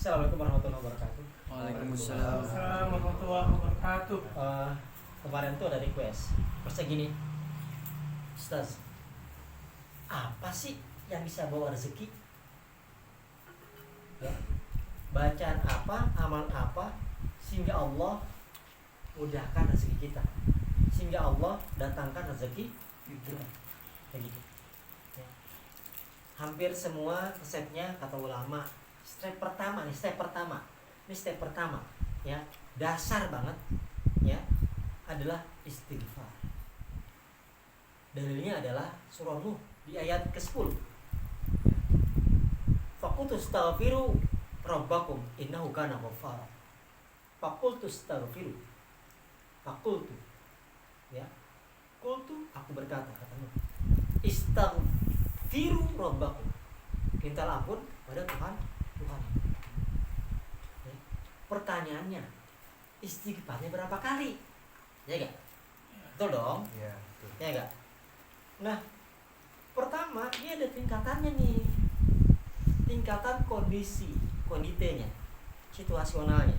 Assalamualaikum warahmatullahi wabarakatuh. Waalaikumsalam. Assalamualaikum warahmatullahi wabarakatuh. Kemarin tuh ada request. Maksudnya gini, Ustaz, apa sih yang bisa bawa rezeki? Ya, bacaan apa, amal apa, sehingga Allah mudahkan rezeki kita, sehingga Allah datangkan rezeki kita. Kayak gitu. Ya. Hampir semua resepnya kata ulama, step pertama, ya, dasar banget, ya, adalah istighfar. Dalilnya adalah surah Nuh di ayat ke-10. Faqultu astaghfiru rabbakum innahu kana ghaffara. Faqultu astaghfiru. Faqultu, ya. Qultu, aku berkata, kata Nuh. Istaghfiru rabbakum. Mintalah ampun pada Tuhan. Ya. Pertanyaannya, istighfarnya berapa kali? Ya enggak? Betul dong? Iya, betul. Ya enggak? Nah, pertama ini ada tingkatannya nih. Tingkatan konditenya, situasionalnya.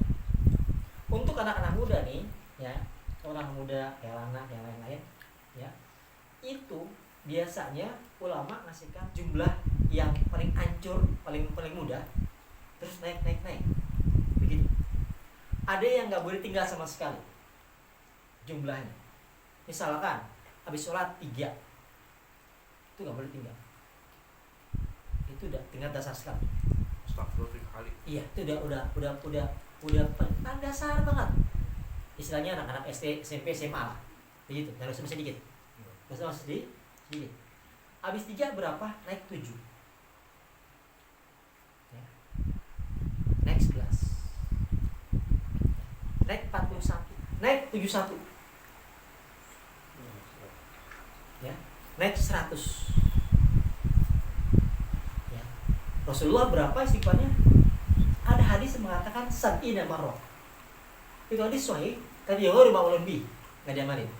Untuk anak-anak muda nih, ya, orang muda kayak anak yang lain-lain, ya. Itu biasanya ulama ngasihkan jumlah yang paling ancur, paling mudah, terus naik. Begitu. Ada yang nggak boleh tinggal sama sekali. Jumlahnya. Misalkan habis sholat 3, itu nggak boleh tinggal. Itu udah tingkat dasar sekali. Astagfirullah 3 kali. Iya, itu udah paling dasar banget. Istilahnya anak-anak SD, SMP, SMA lah. Begitu, harus sedikit. Masih sedikit. Habis 3 berapa? Naik 7. Ya. Naik 11. Naik 41. Naik 71. Ya. Naik 100. Ya. Rasulullah berapa istighfarnya? Ada hadis yang mengatakan sab'ina marrah. Itu hadis sahih, tapi yang rumah lebih enggak diamalin.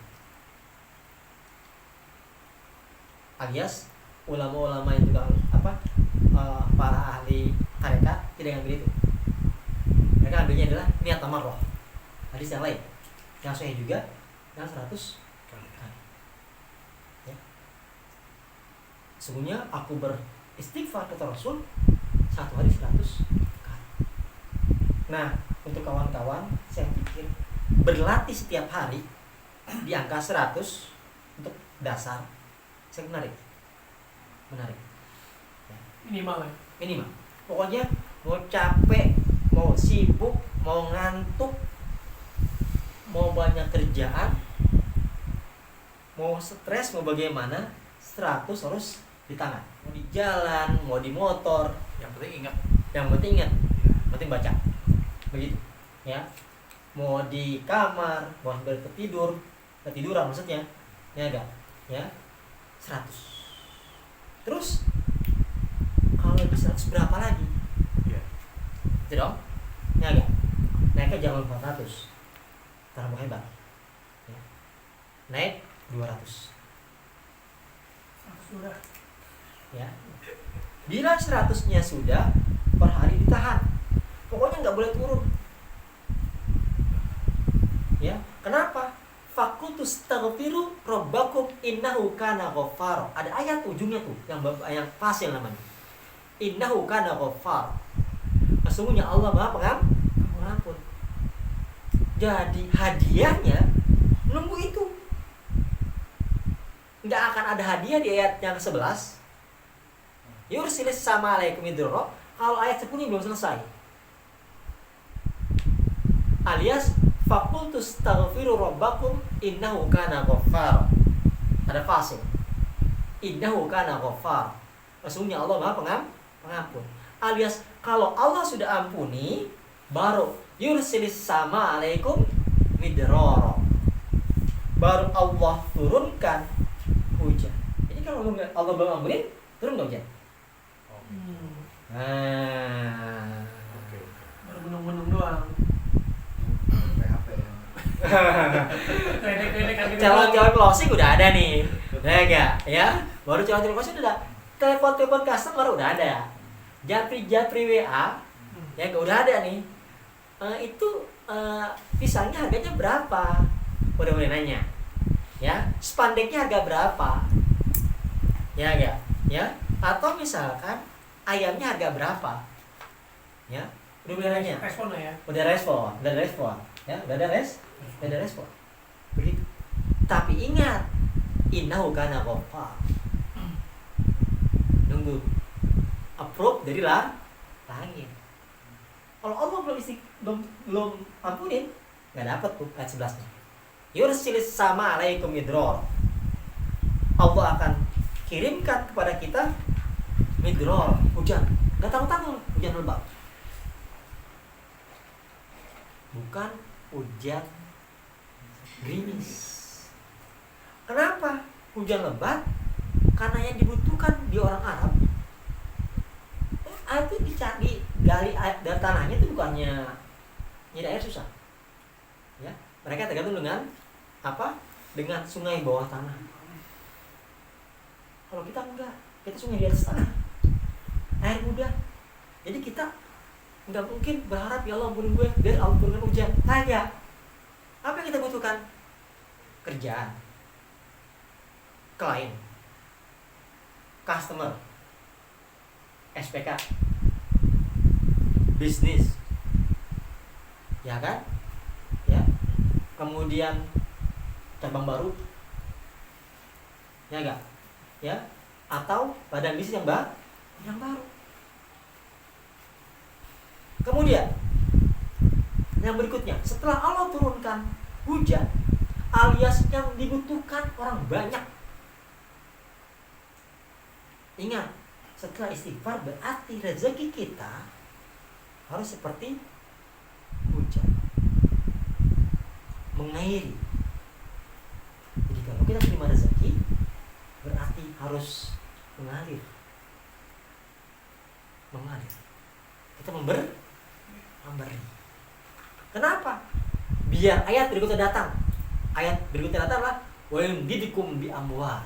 Alias ulama-ulama yang juga para ahli tarekat tidak ngambil itu. Mereka ambilnya adalah niat tamarrah. Hadis yang lain yang sahih juga yang 100 kali. Ya. Sesungguhnya aku beristighfar kata Rasul satu hari 100 kali. Nah, untuk kawan-kawan saya pikir berlatih setiap hari di angka 100 untuk dasar. Saya menarik. Ya. Minimal. Pokoknya mau capek, mau sibuk, mau ngantuk, mau banyak kerjaan, mau stres, mau bagaimana, 100 harus di tangan. Mau di jalan, mau di motor, Yang penting ingat. yang penting baca. Begitu. Ya. Mau di kamar, mau ketiduran maksudnya. Ya enggak? Ya. 100. Terus kalau lebih 100 berapa lagi? Iya. Itu dong? Ya enggak? Naiknya jangan 400. Tambah hebat. Ya. Naik 200. Sudah. Ya. Bila 100-nya sudah, per hari ditahan. Pokoknya nggak boleh turun. Ya. Kenapa? Faqultu astaghfiru rabbakum innahu kana ghaffar. Ada ayat ujungnya tuh yang fasil namanya. Innahu kana ghaffar. Sesungguhnya Allah Maha Pengampun. Jadi hadiahnya nunggu itu. Enggak akan ada hadiah di ayat yang ke-11. Yursilis sama alaikum idro. Kalau ayat 10 belum selesai. Alias faqultu astaghfiru rabbakum innahu kana ghaffar. Ada fasil. Innahu kana ghaffar. Sesungguhnya Allah Maha Pengampun. Alias kalau Allah sudah ampuni, baru yursilis sama alaikum midrara. Baru Allah turunkan hujan. Jadi kalau Allah belum ampunin, turun nggak hujan? Nah, Oke. Baru gunung-gunung doang. PHP ya. Kredek kan. calon closing udah ada nih, ya enggak? Ya, baru calon closing udah ada. Telepon customer udah ada. Japri WA Ya udah ada nih. Itu pisangnya harganya berapa? Udah mulai nanya. Ya, spandeknya harga berapa? Ya enggak? Ya, atau misalkan ayamnya harga berapa? Ya, udah mulai nanya. Respon lah ya. Udah respon. Ya, udah ada respon. Begitu. Tapi ingat, innahu kana ghaffar. Nunggu approve dari langit. Kalau Allah belum ampunin, nggak dapat tuh ayat 11-nya. Yursilis sama alaikum midror. Allah akan kirimkan kepada kita midror, hujan. Nggak tanggung-tanggung, hujan lebat. Bukan hujan gerimis. Kenapa? Hujan lebat karena yang dibutuhkan di orang Arab itu dicari gali air dari tanahnya itu bukannya nyari air susah. Ya, mereka tergantung dengan apa? Dengan sungai bawah tanah. Kalau kita enggak, kita sungai di atas tanah. Air mudah. Jadi kita enggak mungkin berharap ya Allah ampunin gue biar Allah turunkan hujan. Kagak. Apa yang kita butuhkan? Kerjaan, klien, customer, SPK, bisnis, ya kan? Ya, kemudian cabang baru, ya enggak? Ya, atau badan bisnis yang baru. Kemudian yang berikutnya, setelah Allah turunkan hujan, alias yang dibutuhkan orang banyak. Ingat, setelah istighfar berarti rezeki kita harus seperti hujan, mengairi. Jadi kalau kita terima rezeki berarti harus mengalir. Kita memberi. Kenapa? Biar ayat berikutnya datang. Ayat berikutnya datanglah wa yumdidukum bi amwal.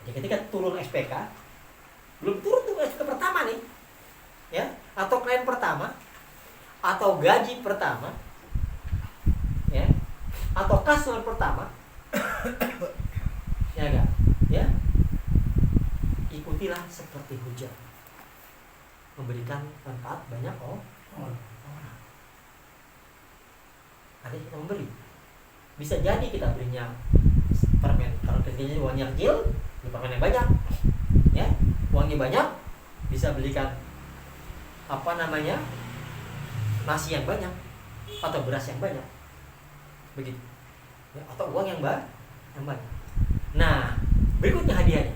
Jadi ketika turun SPK, belum turun tuh SPK pertama nih, ya, atau klien pertama, atau gaji pertama, ya, atau customer pertama, ya enggak, ya, ikutilah seperti hujan, memberikan manfaat banyak orang. Ada kita memberi, bisa jadi kita berinya permen, kalau kerjanya uangnya kecil, beli permen yang banyak, ya, uangnya banyak, bisa belikan nasi yang banyak atau beras yang banyak, begitu, ya, atau uang yang banyak. Nah, berikutnya hadiahnya,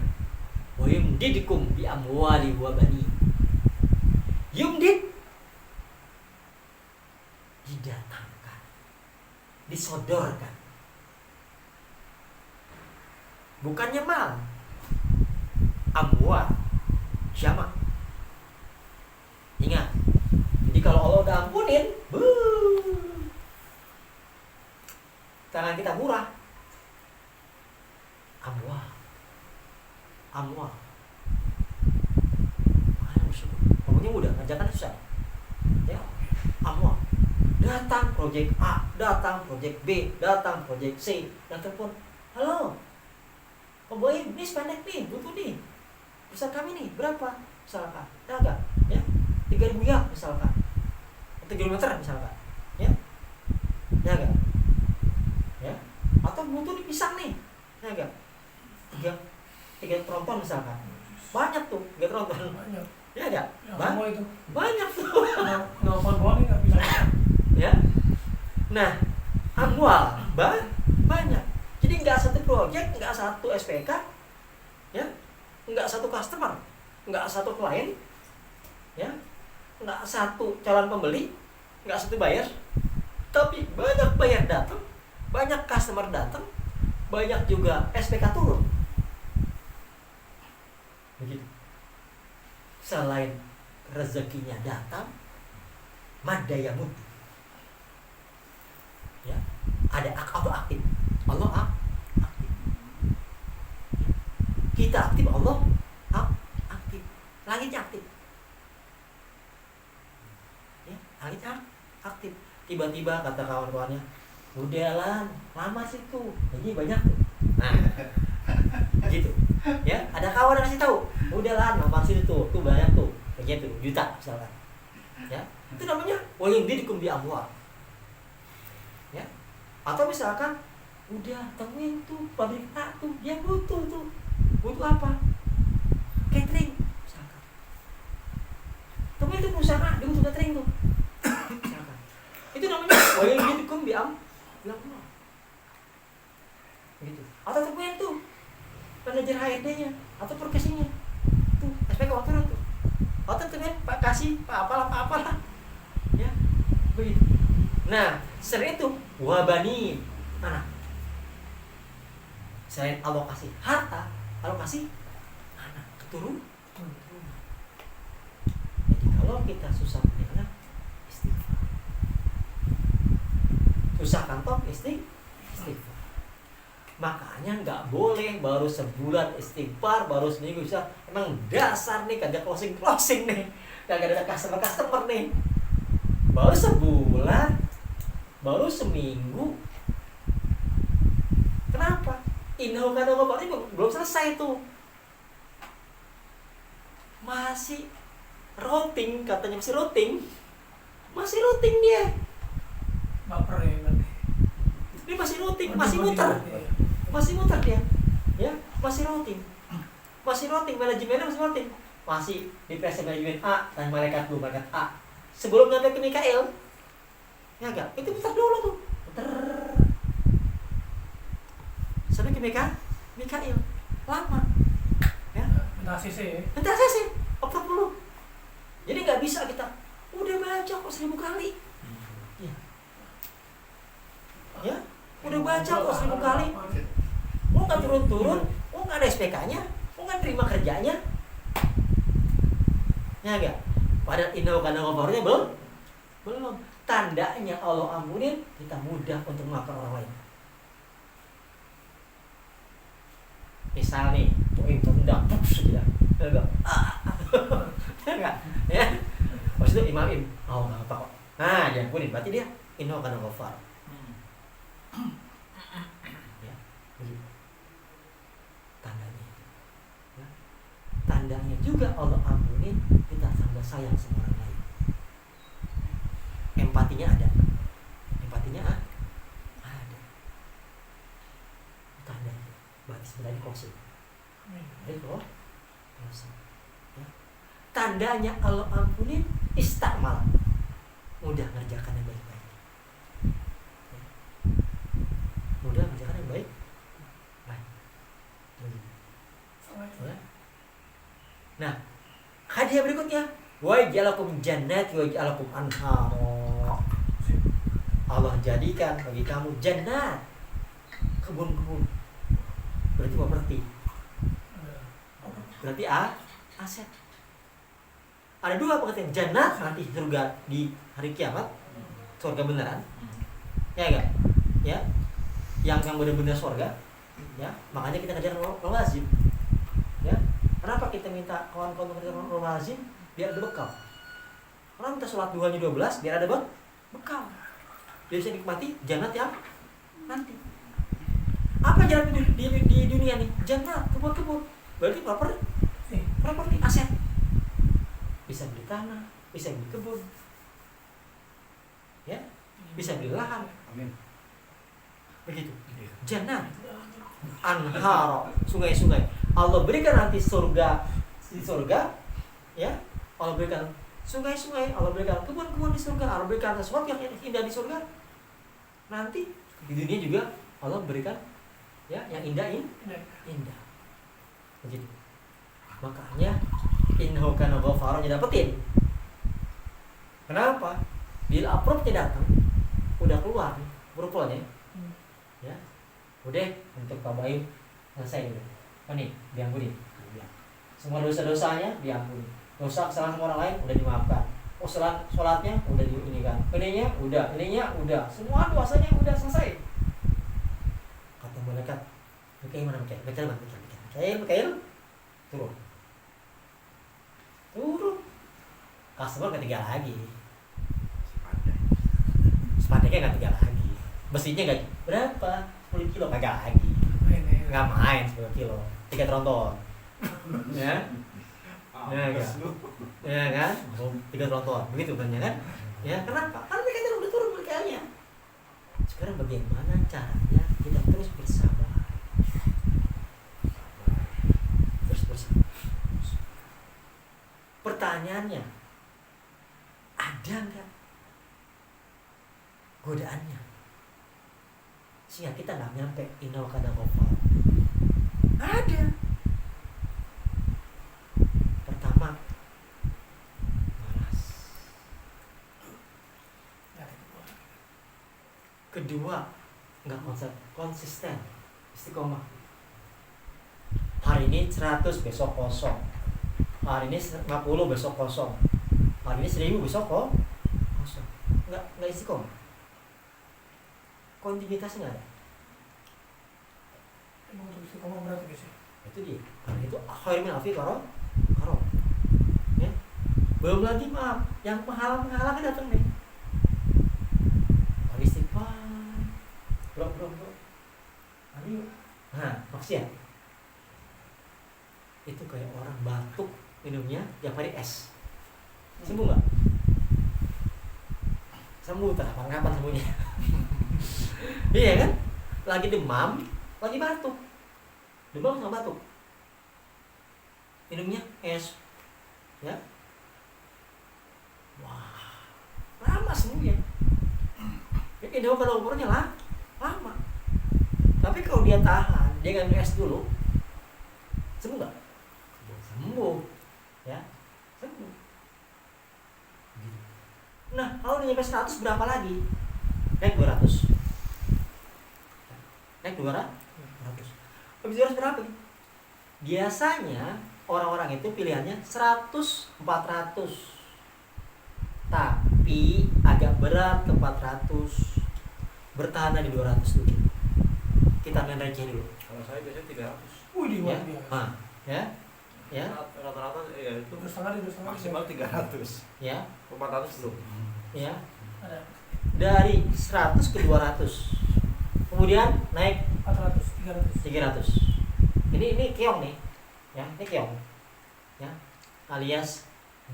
wa yumdidukum bi amwali wa bani. Yumdid didatangkan, disodorkan, bukannya mal, amwal, jamak. Ingat, jadi kalau Allah udah ampunin, tangan kita murah, amwal. Ngomongnya mudah, kerjakan susah. Ya, amwal. Datang proyek A, datang proyek B, datang proyek C, dan telepon, halo, Om Boim, ini spendek nih, butuh nih, pesan kami nih, berapa? Misalkan, ya enggak? Ya, 3.000 ya, misalkan, 3 kilometer misalkan, ya enggak? Ya, atau butuh nih pisang nih, ya enggak? 3 tronton misalkan, banyak tuh, 3 tronton, Banyak. ya enggak? Ya, semua itu. Banyak tuh. Nelfon doang nih nggak bisa. Ya, nah, amwal banyak. Jadi nggak satu proyek, nggak satu SPK, ya, nggak satu customer, nggak satu klien, ya, nggak satu calon pembeli, nggak satu buyer, tapi banyak buyer datang, banyak customer datang, banyak juga SPK turun. Begitu. Selain rezekinya datang, madayamut, ya, ada aktif. Allah aktif. Kita aktif, Allah aktif. Langitnya aktif. aktif. Tiba-tiba kata kawan-kawannya, udah Lan, lama sih tuh, gaji banyak tuh. Nah, gitu. Ya, ada kawan yang kasih tahu, udah Lan, lama sih tuh banyak tuh, kayak gitu, juta misalkan. Ya, itu namanya wayumdidukum bi amwal. Ya, atau misalkan, udah temuin tuh pabrik A tuh, dia butuh apa? Catering, misalkan. Temuin tuh perusahaan A, dia butuh catering tuh. Misalkan. Itu namanya wayumdidukum bi amwal. Gitu. Atau temuin tuh manajer HRD-nya atau perkasinya tuh SPK waktu tuh, atau temuin Pak Kasih, Pak apalah, ya begitu. Nah, selain itu wabani anak, selain alokasi harta, alokasi anak, keturunan. Jadi kalau kita susah punya anak, istighfar. Susah kantong, istighfar. Makanya nggak boleh baru sebulan istighfar, baru seminggu bisa. Emang dasar nih kagak closing nih, kagak ada customer nih. Baru sebulan, baru seminggu. Kenapa? Inau kado ini belum selesai tuh, masih routing, katanya masih routing dia. Baper ya nanti. Ini masih routing, masih muter dia, ya masih routing, manajemennya masih routing, masih di press manajemen A dan malaikat A sebelum nyampe ke Mikael, ya enggak, itu muter dulu tuh, sampai ke Mikael, lama, ya, Minta CC ya. approve dulu, jadi nggak bisa kita udah baca kok 1000 kali, ya, udah baca kok 1000 kali. Mau nggak turun-turun, mau nggak ada SPK-nya, mau nggak terima kerjanya, ya enggak? Padahal inau kana ghafarnya belum. Tandanya Allah ampunin, kita mudah untuk memaafkan orang lain. Misal nih, poin tendang, sudah, enggak? Enggak, ya? Maksudnya imam, oh nggak apa kok. Nah, diampunin, berarti dia inau kana ghafar. Tandanya juga Allah ampunin, kita tambah sayang sama orang lain. Empatinya ada. Tandanya. Berarti sebenarnya closing. Ya. Tandanya Allah ampunin, istakmal. Mudah ngerjakan yang baik-baik. Ya. Mudah ngerjakan yang baik. Ya. Nah, hadiah berikutnya, wa ja'alakum jannati wa ja'alakum anhar. Allah jadikan bagi kamu jannat, kebun-kebun. Berarti properti. Berarti aset. Ada dua pengertian, jannat nanti surga di hari kiamat, surga beneran. Ya enggak? Ya. Yang benar-benar surga. Ya, makanya kita ngajar wajib. Ya. Kenapa kita minta kawan-kawan mengerjakan rumah lazim? Biar ada bekal. Orang minta sholat duhanya 12, biar ada bekal. Biar bisa nikmati jannat yang nanti. Apa jannat di dunia nih? Jannat, kebun-kebun. Berarti properti aset. Bisa beli tanah, bisa beli kebun. Ya, bisa beli lahan. Amin. Begitu. Jannat, anhar, sungai-sungai. Allah berikan nanti surga di surga, ya. Allah berikan sungai-sungai, Allah berikan kebun-kebun di surga, Allah berikan sesuatu yang indah di surga. Nanti di dunia juga Allah berikan, ya, yang indah. Begitu. Makanya innahu kana ghafaran dapetin. Kenapa? Bila approve-nya datang, udah keluar nih, proposalnya. Ya. Udah untuk Pak Bayu selesai udah. Nih, diampuni. Semua dosa-dosanya diampuni. Dosa kesalahan sama orang lain udah dimaafkan. Oh, sholatnya udah diinikan. Ininya udah. Semua dosanya udah selesai. Kata malaikat, Mikail mana Mikail? Mikail. Turun. Customer ketiga lagi. Spandeknya nggak 3 lagi, besinya nggak berapa 10 kilo kagak lagi, Ini. nggak main 10 kilo, tiket tronton, ya, ya kan, ya kan, tiket tronton, begitu kan ya kan, ya kenapa? Karena mereka udah turun mereka-nya. Sekarang bagaimana caranya kita terus bersabar, terus bersabar. Pertanyaannya, ada nggak godaannya sehingga kita nggak nyampe inau kada ghafar? Ada. Pertama, malas. Kedua, nggak konsisten, istiqomah. Hari ini 100, besok kosong. Hari ini 50, besok kosong. Hari ini 1000, besok kosong. Nggak istiqomah. Kontinuitasnya nggak ada. Emang untuk istiqomah berat guys ya. Itu dia. Karena itu khair min alfi haram. Ya. Belum lagi maaf, yang penghalang-penghalang kan datang nih. Hari istighfar. Belum. Ayo. Nah, maksiat. Itu kayak orang batuk minumnya tiap hari es. Sembuh nggak? Sembuh tak kapan-kapan sembuhnya. Iya kan? Lagi demam, lagi batuk. Demam sama batuk. Minumnya es. Ya. Wah. Lama sembuhnya. Ya kalau ukurnya lama. Tapi kalau dia tahan, dia nggak minum es dulu. Sembuh nggak? Sembuh. Ya. Sembuh. Nah, kalau udah nyampe 100 berapa lagi? Naik 200. Naik 200. Habis 200 berapa? Biasanya orang-orang itu pilihannya 100, 400. Tapi agak berat ke 400. Bertahan di 200 dulu. Kita main receh dulu. Kalau saya biasanya 300. Wih, Ya. luar biasa. Ya. Rata-rata ya itu 2,5 maksimal 300. Ya. 400 belum. Ya. Ada Dari 100 ke 200. Kemudian naik 400, 300. 300. Ini keong nih. Ya, ini keong. Ya. Alias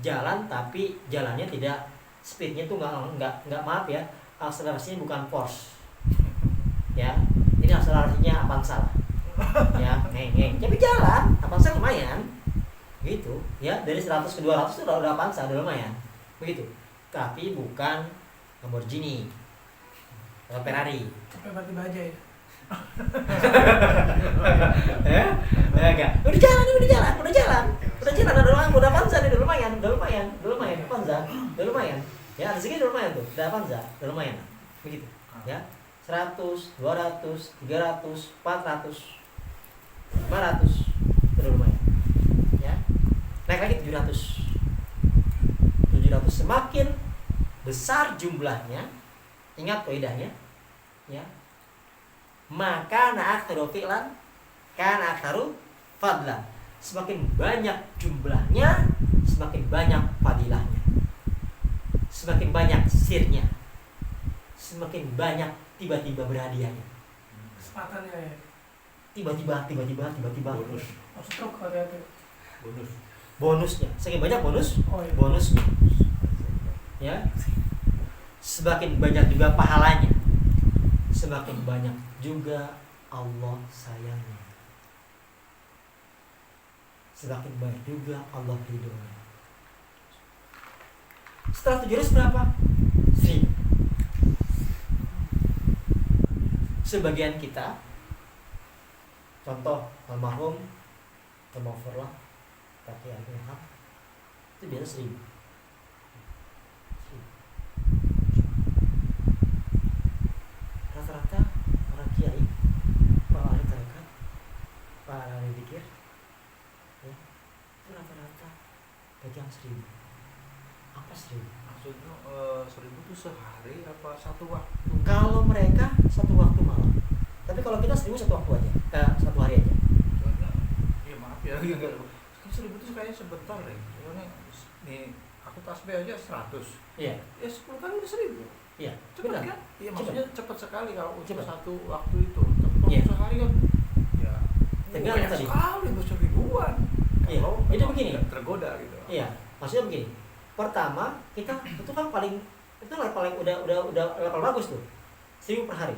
jalan tapi jalannya tidak, speednya tuh nggak maaf ya, akselerasinya bukan force. Ya. Ini akselerasinya Avanza lah. Ya, ngeng. Tapi jalan, Avanza lumayan. Gitu. Ya, dari 100 ke 200 itu udah Avanza, udah lumayan. Begitu. Tapi bukan Lamborghini atau Ferrari. Sampai mati baja ya. Enggak. Udah jalan, udah Avanza nih, udah lumayan, Avanza, udah lumayan. Ya, rezeki udah lumayan tuh, udah Avanza, udah lumayan. Begitu. Ya. 100, 200, 300, 400, 500, udah lumayan. Ya. Naik lagi 700. 700 semakin besar jumlahnya, ingat kaidahnya, ya. Maka na'aktharu fi'lan kana aktharu fadlan. Semakin banyak jumlahnya, semakin banyak fadilahnya. Semakin banyak sirnya. Semakin banyak tiba-tiba berhadiahnya. Kesempatannya ya. Tiba-tiba. Bonus. Oh, stroke hati-hati. Bonusnya, semakin banyak Oh, iya. bonusnya. Ya. Semakin banyak juga pahalanya. Semakin banyak juga Allah sayangnya. Semakin banyak juga Allah ridhonya. Setelah 700 berapa? 1000. Sebagian kita, contoh almarhum Almarhumlah Kaki Al-Ilham, itu biasa 1000. Rata-rata orang kiai, para ahli tarekat, para ahli zikir, ya, itu rata-rata pegang 1000. Apa 1000? Maksudnya 1000 itu sehari apa satu waktu? Kalau mereka satu waktu malam, tapi kalau kita 1000 satu waktu aja, satu hari aja. Soalnya, ya maaf ya, enggak. 1000 itu kayaknya sebentar deh. Soalnya nih aku tasbih aja 100. Iya. Ya 10 kali udah 1000. Iya, Cepat benar. kan? Iya, maksudnya cepat sekali kalau untuk Cepat. satu waktu itu. Tapi kalau Iya. sehari kan ya Tergantung banyak tadi. sekali, baca ribuan. Iya, Kalau jadi memang begini. nggak tergoda gitu. Iya, maksudnya begini. Pertama, kita itu kan paling itu paling udah level bagus tuh. 1000 per hari.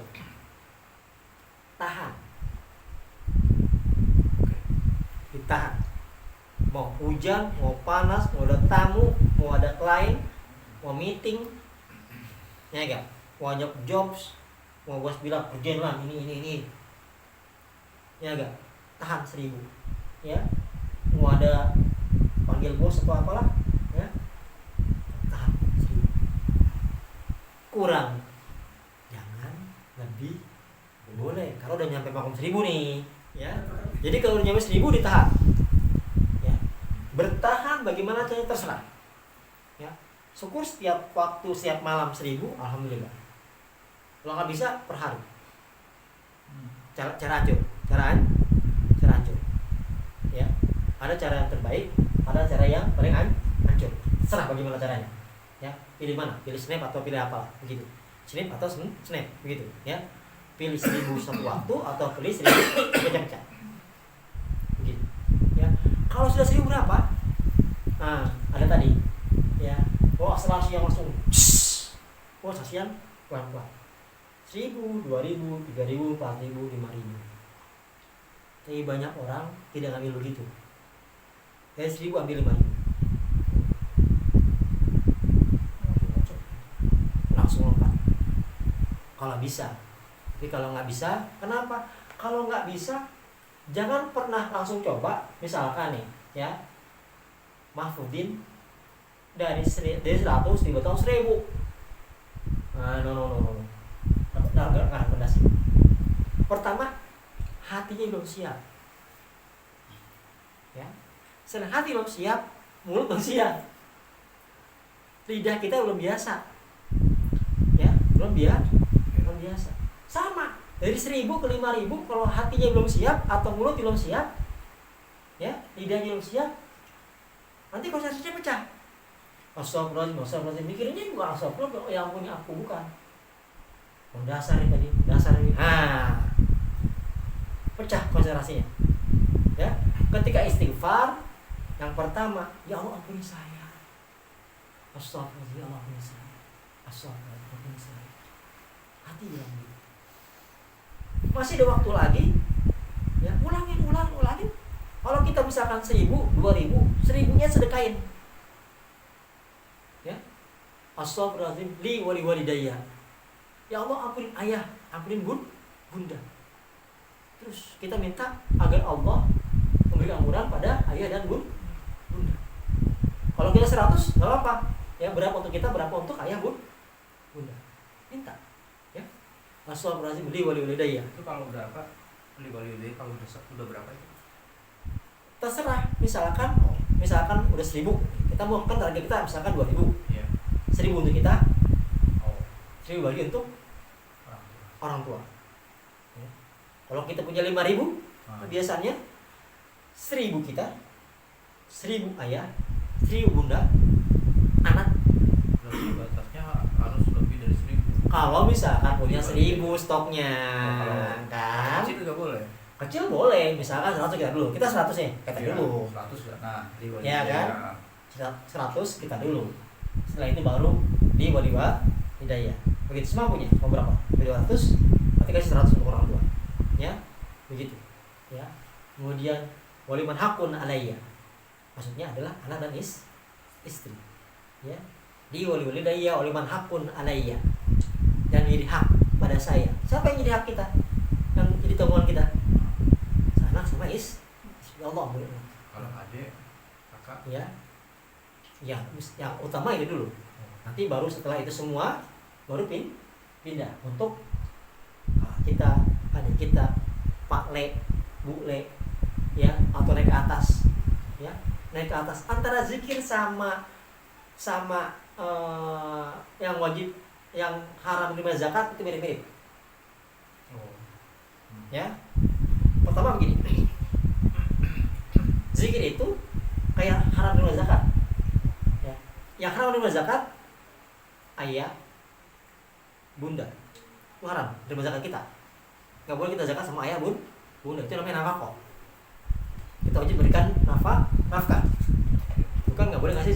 Tahan. Ditahan. Mau hujan, mau panas, mau ada tamu, mau ada klien, mau meeting, ya enggak? Mau ajak jobs, mau bos bilang kerjain lah ini. Ya enggak? Tahan 1000. Ya. Mau ada panggil bos atau apalah, ya. Tahan 1000. Kurang. Jangan lebih boleh. Kalau udah nyampe makom 1000 nih, ya. Jadi kalau udah nyampe 1000 ditahan. Ya. Bertahan bagaimana caranya terserah. Ya. Syukur setiap waktu, setiap malam 1000, alhamdulillah. Kalau nggak bisa per hari. Cara ancur. Cara ancur. Ya. Ada cara yang terbaik, ada cara yang paling hancur. Serah bagaimana caranya. Ya, pilih mana? Pilih snap atau pilih apa? Begitu. Snap atau snap, begitu. Ya. Pilih 1000 satu waktu atau pilih 1000 pecah-pecah. Begitu. Ya. Kalau sudah 1000 berapa? Nah, ada tadi. Ya. Oh, akselerasi yang langsung. Oh, sasian pelan-pelan. 1000, 2000, 3000, 4000, 5000. Tapi banyak orang tidak ngambil begitu. Dari 1000 ambil 5000. Langsung lompat. Kalau bisa. Tapi kalau nggak bisa, kenapa? Kalau nggak bisa, jangan pernah langsung coba. Misalkan nih, ya, Mahfudin dari 100 dibetul 1000. Nah, no. Nggak rekomendasi. Pertama, hatinya belum siap. Ya. Setelah hati belum siap, mulut belum siap. Lidah kita belum biasa. Ya, belum biasa. Sama, dari 1000 ke 5000 kalau hatinya belum siap atau mulut belum siap, ya, lidahnya belum siap, nanti konsentrasinya pecah. Astagfirullahaladzim, mikirnya bukan astagfirullah yang punya aku, bukan. Dasar ini. Pecah konsentrasinya. Ya, ketika istighfar, yang pertama, ya Allah ampuni saya. Astagfirullahaladzim, ya Allah ampuni saya. Astagfirullahaladzim, ampuni saya. Hati bilang gitu. Masih ada waktu lagi, ya, ulangin. Kalau kita misalkan 1000, 2000, 1000-nya sedekahin. Ya. Astagfirullahaladzim li wali walidayya. Ya Allah ampunin ayah, ampunin bunda. Terus kita minta agar Allah memberi ampunan pada ayah dan bunda. Kalau kita 100, nggak apa-apa. Ya, berapa untuk kita, berapa untuk ayah bunda. Minta. Ya. Astagfirullahaladzim li wali walidayya. Itu kalau berapa? Beli wali kalau udah berapa itu? Terserah. Misalkan udah 1000, kita mau kan target kita misalkan 2000. Iya. 1000 untuk kita, Oh, 1000 bagi untuk orang tua. Ya. Kalau kita punya 5000, biasanya 1000 kita, 1000 ayah, 1000 bunda, anak. berarti batasnya harus lebih dari 1000. Kalau misalkan punya 1000 stoknya, kan? Kecil juga boleh. Kecil boleh, misalkan 100 kita dulu. Kita 100 nih, kita Iya, dulu. 100 ya. Nah, di wali Ya, kan? ya. 100 kita dulu. Setelah itu baru di wali hidayah. Begitu semampunya. Mau berapa? 200, berarti kasih 100 untuk orang tua. Ya, begitu. Ya. Kemudian waliman hakun alayya. Maksudnya adalah anak dan istri. Ya. Di wali hidayah waliman hakun alayya. Dan jadi hak pada saya. Siapa yang jadi hak kita? Yang jadi tanggungan kita? Anak sama Allah. Kalau adik, kakak, Ya. Ya, yang utama ini dulu. Nanti baru setelah itu semua baru pindah untuk kita, adik kita, Pak Le, Bu Le, ya, atau naik ke atas. Ya, naik ke atas antara zikir sama yang wajib, yang haram menerima zakat itu mirip-mirip. Ya. Pertama begini. Zikir itu kayak haram menerima zakat. Ya. Yang haram menerima zakat ayah, bunda, itu haram menerima zakat kita. Nggak boleh kita zakat sama ayah, bunda, itu namanya nafkah. Kita wajib berikan nafkah, bukan nggak boleh ngasih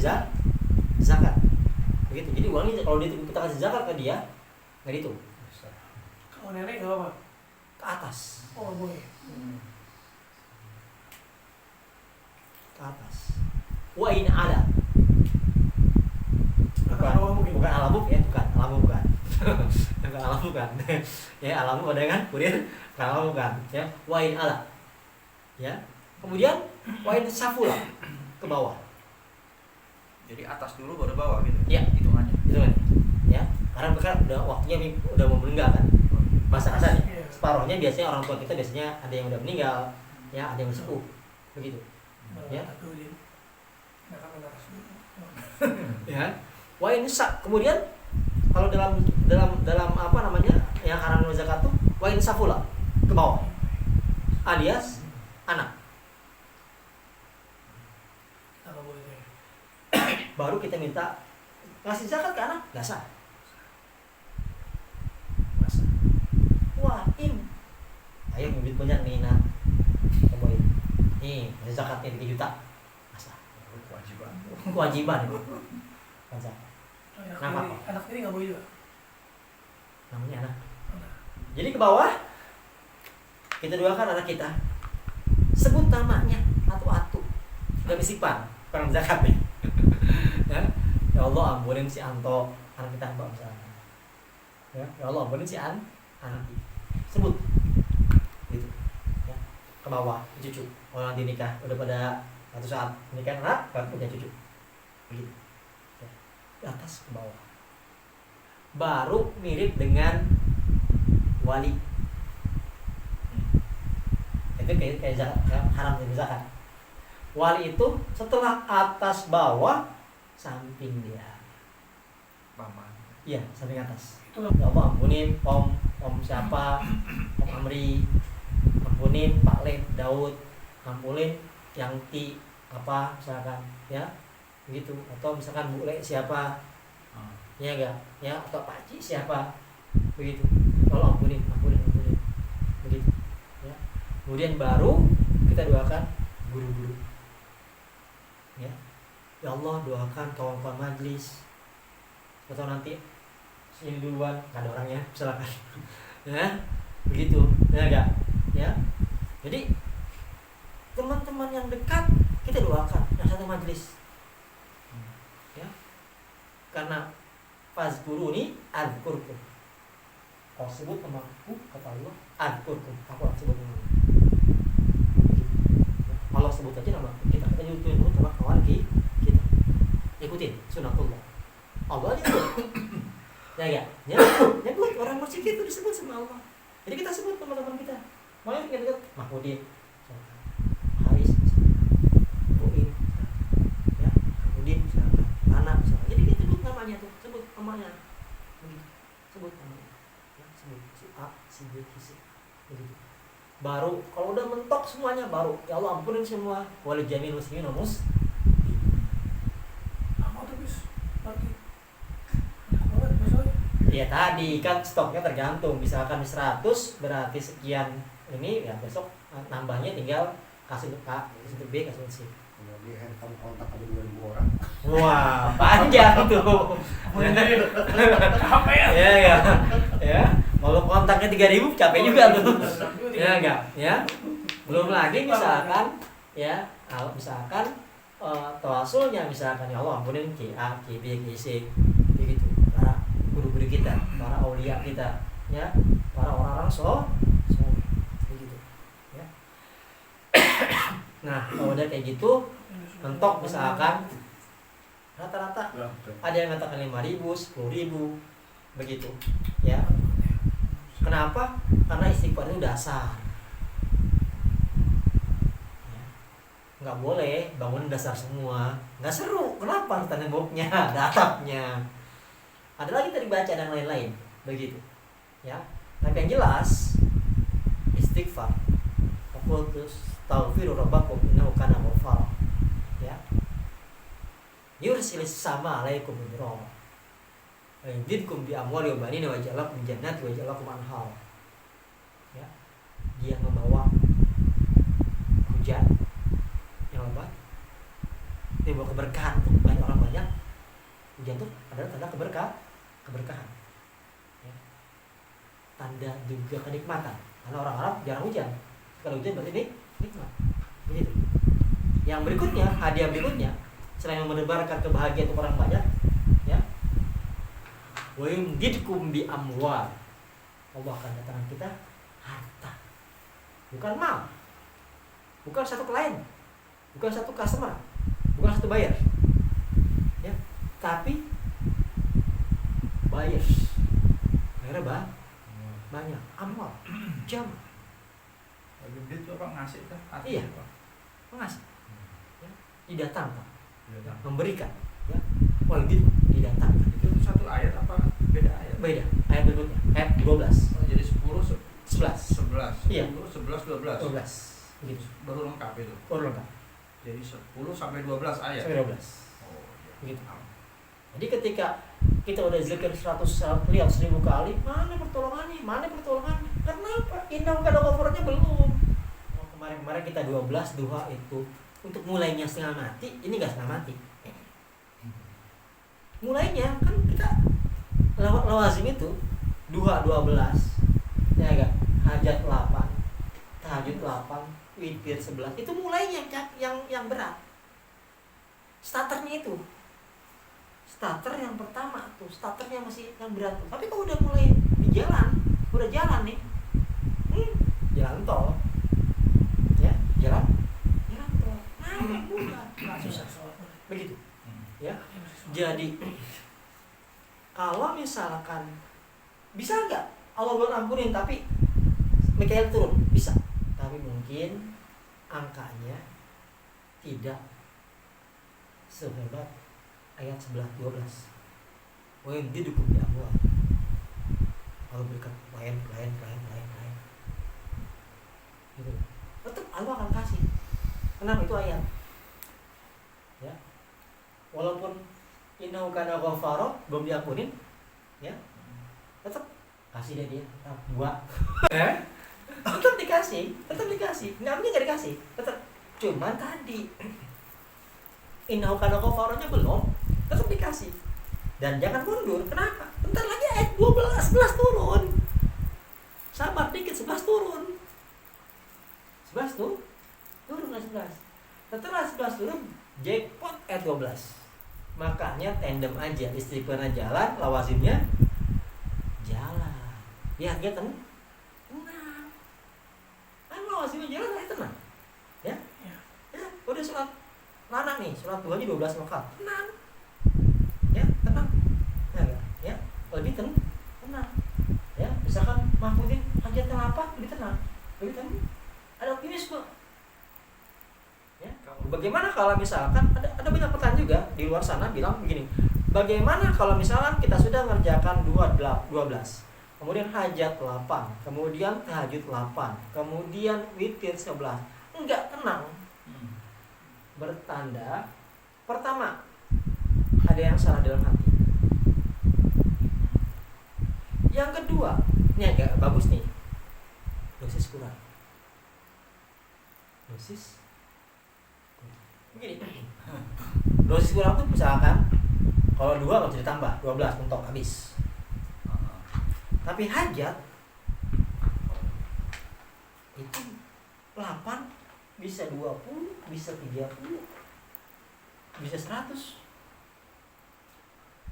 zakat. Begitu. Jadi uangnya kalau kita kasih zakat ke dia nggak dihitung. Kalau nenek nggak apa? Ke atas, Oh boleh. ke atas. Wa in ala. Bukan alamu ya, bukan alamu bukan. Bukan alamu bukan. Ya alamu ada kan? Kurir, bukan alamu bukan. Ya wa in ala. Ya. Kemudian wa in safula ke bawah. Jadi atas dulu baru bawah gitu. Iya. Hitungannya. Itu kan. Ya. Karena mereka udah waktunya udah mau meninggal kan. Masa kasarnya. Iya. Separohnya biasanya orang tua kita biasanya ada yang udah meninggal, ya ada yang sepuh. Begitu. Ya. Ya. Wa in kemudian kalau dalam apa namanya yang haram zakat tuh wa in safula ke bawah. Alias anak. Nggak boleh. Baru kita minta ngasih zakat ke anak, nggak sah. Wah, ayo duit banyak nih nak, coba nih ngasih zakatnya 3 juta, nggak sah. Kewajiban itu, nggak sah. Anak ini nggak boleh juga. Namanya anak. Jadi ke bawah kita doakan anak kita, sebut namanya atu, nggak bisipan, kurang zakatnya. Ya Allah ampunin si Anto, anak kita mbak misalnya. Ya Allah ampunin si anak sebut gitu ya, ke bawah cucu. Kalau nanti nikah udah pada satu saat nikah anak baru punya cucu begitu ya. Di atas ke bawah baru mirip dengan wali. Itu kayak haram zakat. Wali itu setelah atas bawah samping dia. Paman. Iya, samping atas. Itu Ya Allah ampunin om siapa, Om Amri, ampunin Pak Lep Daud, ampunin yang Ti apa misalkan ya begitu, atau misalkan Bu Le siapa ya enggak ya, atau Pak Ci siapa begitu. Allah ampunin begitu ya. Kemudian baru kita doakan guru-guru ya. Ya Allah doakan kawan-kawan majlis, atau nanti ini duluan nggak ada orangnya silakan ya begitu ya enggak ya. Jadi teman-teman yang dekat kita doakan yang satu majelis ya, karena fazkuruni adzkurkum, kau sebut namaku kata Allah adzkurkum, aku akan sebut namamu. Allah sebut aja nama kita ikutin sama kawan kita, ikutin sunatullah Allah itu ya enggak ya, nyebut orang masjid itu disebut sama Allah. Jadi kita sebut teman-teman kita, makanya kita dekat Mahmudin, Haris, Buin, ya, Mahmudin, anak, jadi kita sebut namanya tuh, sebut namanya, begitu, sebut namanya, ya, sebut si A, si B, si C, begitu. Baru kalau udah mentok semuanya baru ya Allah ampunin semua wal jamil muslimin wa apa tuh bis? Berarti ya tadi kan stoknya tergantung, misalkan 100 berarti sekian ini ya, besok nambahnya tinggal kasih untuk A, kasih untuk B, kasih untuk C. Di handphone kontak ada 2.000 orang. Wah panjang tuh capek ya? Ya kalau kontaknya 3.000 capek juga tuh ya enggak ya. Belum lagi misalkan ya, kalau misalkan tawasulnya misalkan ya Allah ampunin C A, C B, C C begitu, para guru-guru kita, para aulia kita ya, para orang-orang begitu ya. Nah kalau udah kayak gitu mentok misalkan rata-rata ada yang katakan 5.000, 10.000 begitu ya. Kenapa? Karena istighfar itu dasar ya. Nggak boleh bangun dasar semua, nggak seru. Kenapa? Kita nemboknya, ada atapnya, ada lagi tadi baca dan lain-lain begitu ya. Tapi yang jelas istighfar, fakultus taghfiru rabbakum innahu kana ghaffara ya. yursil sama alaikum midrara wa yumdidkum bi amwali wa banina wa ja'alakum jannati wa ja'alakum anhar. Ya, dia membawa hujan yang lebat, dia membawa keberkahan untuk banyak orang banyak. Hujan itu adalah tanda keberkahan. Ya. Tanda juga kenikmatan. Karena orang Arab jarang hujan. Kalau hujan berarti nikmat. Begitu. Yang berikutnya, hadiah berikutnya, selain menebarkan kebahagiaan untuk orang banyak, ya, wa yumdidkum bi amwal. Allah akan datangkan kita harta, bukan mal, bukan satu klien, bukan satu customer, bukan satu buyer, ya, tapi buyers. Akhirnya banyak amal, jam. Gede itu apa ngasih kan? Iya. Apa? Mengasih, ya, didatangkan, Iya, memberikan, ya, didatangkan. itu satu ayat apa beda ayat? Beda. Ayat berikutnya, ayat 12, Oh, jadi 10, 11, 11, Iya. 10, 11, 12. 12, begitu. Baru lengkap itu. Baru lengkap. Jadi 10 sampai 12 ayat. Sampai 12. Oh, iya. Begitu. Jadi ketika kita udah zikir 100.000 kali, mana pertolongannya? Kenapa? Indah kada covernya belum. Oh, kemarin kita 12 duha itu untuk mulainya setengah mati, ini enggak setengah mati. Mulainya kan kita lawazim itu duha 12, ya enggak? Hajat 8, tahajud 8, witir 11. Itu mulainya yang berat. Starternya itu. Starter yang pertama tuh, starternya masih yang berat tuh. Tapi kalau udah mulai di jalan, udah jalan nih, jalan tol, ya, jalan tol, mudah, nggak susah, begitu, ya. Jadi kalau misalkan bisa nggak Allah belum ampunin tapi Mikael turun, bisa, tapi mungkin angkanya tidak sehebat ayat 11-12. Wa yumdidkum bi amwal. Allah berikan lain. Gitu. Tetap Allah akan kasih. Kenapa itu ayat? Ya. Walaupun innahu kana ghafara belum diampunin, ya. Tetap kasih dia buat. Tetap dikasih. Enggak mungkin enggak dikasih. Tetap. Cuman tadi innahu kana ghafaranya belum, tetap dikasih. Dan jangan mundur. Kenapa? Bentar lagi ayat 11 turun. Sabar dikit, 11 turun. 11 tuh turun lah 11. Setelah 11 turun, jackpot ayat 12. Makanya tandem aja, istiqomah jalan, lawazimnya jalan. Ya, dia tenang. Kan lawazimnya jalan, saya tenang. Ya? Udah sholat lanang nih, sholat duhanya 12 rakaat. Tenang. Ya, tenang. Ya, lebih tenang. Ya, misalkan mahmudin hajatnya apa? Lebih tenang. Ada optimisme. Ya. Bagaimana kalau misalkan ada banyak pertanyaan juga di luar sana bilang begini. Bagaimana kalau misalkan kita sudah mengerjakan 12, kemudian hajat 8, kemudian tahajud 8, kemudian witir 11. Enggak tenang. Bertanda pertama ada yang salah dalam hati. Yang kedua, ini agak bagus nih, dosis kurang. Begini, dosis kurang tuh misalkan kalau 2 nggak bisa ditambah, 12 mentok habis. Tapi hajat itu 8 bisa 20, bisa 30, bisa 100.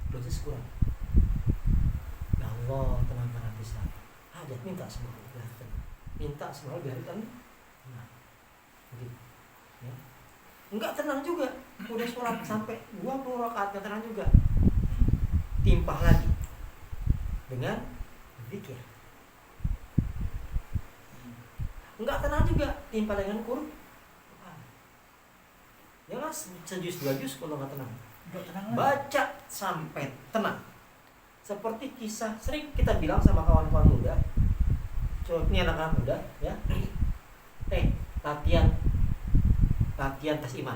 Dosis kurang. Ya Allah, tenangkan hati saya. Hajat minta semua biar tenang. Minta semua biar tenang. Begitu. Ya. Enggak tenang juga. Udah sholat sampai 20 rakaat enggak tenang juga. Timpah lagi dengan zikir. Enggak tenang juga, timpah dengan Quran. Jangan sejus 2 juz kalau enggak tenang. Baca sampai tenang. Seperti kisah sering kita bilang sama kawan-kawan muda. Ini anak-anak muda, ya. Latihan tes iman.